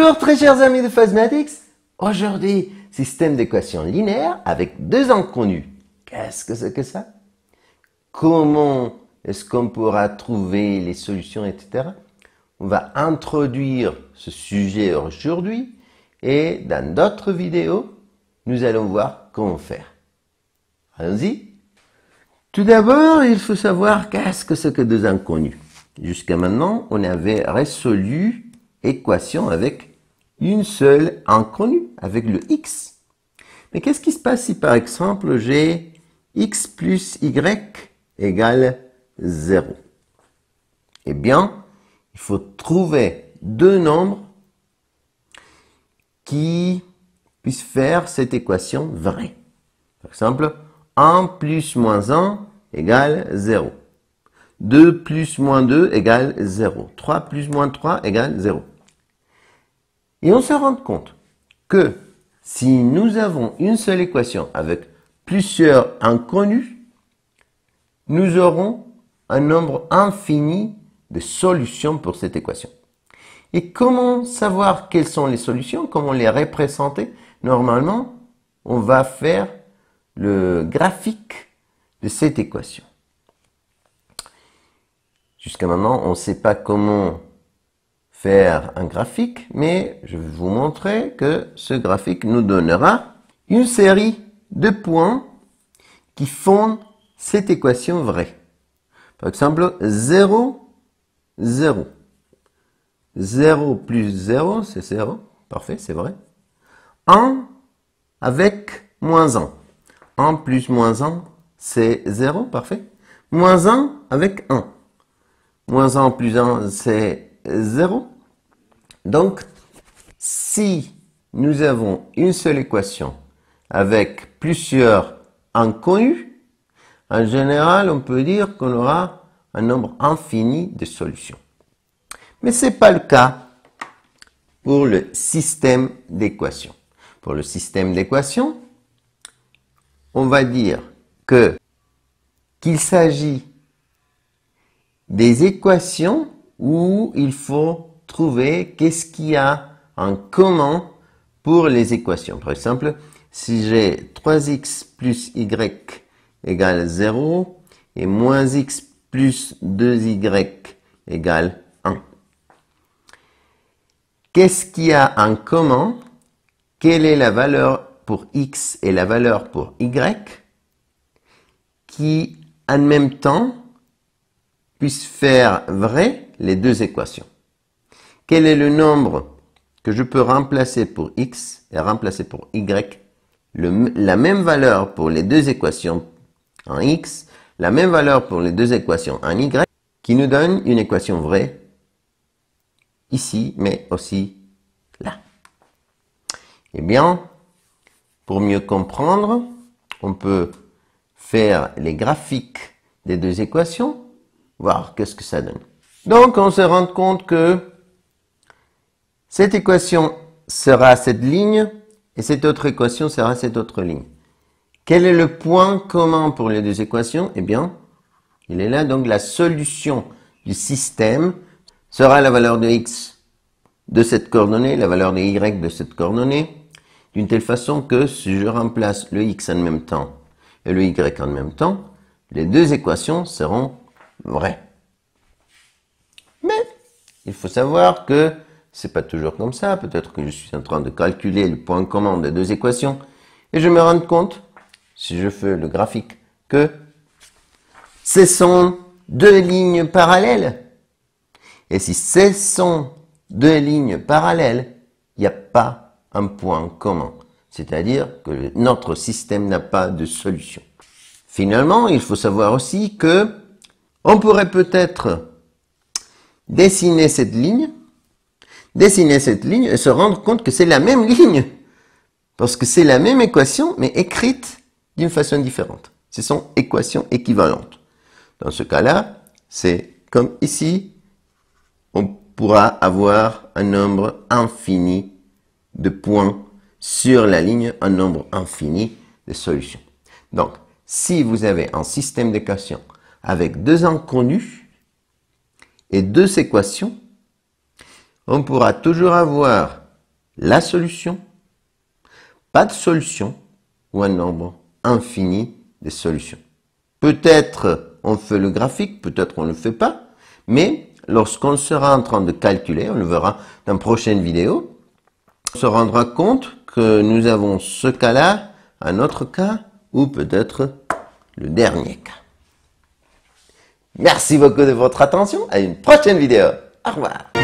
Bonjour très chers amis de Phasmatics. Aujourd'hui, système d'équations linéaires avec deux inconnus. Qu'est-ce que c'est que ça? Comment est-ce qu'on pourra trouver les solutions, etc. On va introduire ce sujet aujourd'hui et dans d'autres vidéos, nous allons voir comment faire. Allons-y. Tout d'abord, il faut savoir qu'est-ce que c'est que deux inconnus. Jusqu'à maintenant, on avait résolu équation avec une seule inconnue, avec le x. Mais qu'est-ce qui se passe si par exemple j'ai x plus y égale 0? Eh bien, il faut trouver deux nombres qui puissent faire cette équation vraie. Par exemple, 1 plus moins 1 égale 0. 2 plus moins 2 égale 0. 3 plus moins 3 égale 0. Et on se rend compte que si nous avons une seule équation avec plusieurs inconnus, nous aurons un nombre infini de solutions pour cette équation. Et comment savoir quelles sont les solutions? Comment les représenter? Normalement, on va faire le graphique de cette équation. Jusqu'à maintenant, on ne sait pas comment faire un graphique, mais je vais vous montrer que ce graphique nous donnera une série de points qui font cette équation vraie. Par exemple, 0, 0. 0 plus 0, c'est 0. Parfait, c'est vrai. 1 avec moins 1. 1 plus moins 1, c'est 0. Parfait. Moins 1 avec 1. Moins 1 plus 1, c'est 0. Donc, si nous avons une seule équation avec plusieurs inconnus, en général, on peut dire qu'on aura un nombre infini de solutions. Mais ce n'est pas le cas pour le système d'équations. Pour le système d'équations, on va dire qu'il s'agit des équations où il faut trouver qu'est-ce qu'il y a en commun pour les équations. Par exemple, si j'ai 3x plus y égale 0 et moins x plus 2y égale 1. Qu'est-ce qu'il y a en commun? Quelle est la valeur pour x et la valeur pour y qui, en même temps, puissent faire vrai les deux équations? Quel est le nombre que je peux remplacer pour x et remplacer pour y? La même valeur pour les deux équations en x, la même valeur pour les deux équations en y, qui nous donne une équation vraie ici, mais aussi là. Eh bien, pour mieux comprendre, on peut faire les graphiques des deux équations, voir qu'est-ce que ça donne. Donc, on se rend compte que cette équation sera cette ligne et cette autre équation sera cette autre ligne. Quel est le point commun pour les deux équations? Eh bien, il est là, donc la solution du système sera la valeur de x de cette coordonnée, la valeur de y de cette coordonnée, d'une telle façon que si je remplace le x en même temps et le y en même temps, les deux équations seront vraies. Mais il faut savoir que c'est pas toujours comme ça. Peut-être que je suis en train de calculer le point commun des deux équations et je me rends compte, si je fais le graphique, que ce sont deux lignes parallèles. Et si ce sont deux lignes parallèles, il n'y a pas un point commun. C'est-à-dire que notre système n'a pas de solution. Finalement, il faut savoir aussi que on pourrait peut-être dessiner cette ligne et se rendre compte que c'est la même ligne. Parce que c'est la même équation, mais écrite d'une façon différente. Ce sont équations équivalentes. Dans ce cas-là, c'est comme ici, on pourra avoir un nombre infini de points sur la ligne, un nombre infini de solutions. Donc, si vous avez un système d'équations avec deux inconnus et deux équations, on pourra toujours avoir la solution, pas de solution ou un nombre infini de solutions. Peut-être on fait le graphique, peut-être on ne le fait pas, mais lorsqu'on sera en train de calculer, on le verra dans une prochaine vidéo, on se rendra compte que nous avons ce cas-là, un autre cas, ou peut-être le dernier cas. Merci beaucoup de votre attention, à une prochaine vidéo. Au revoir.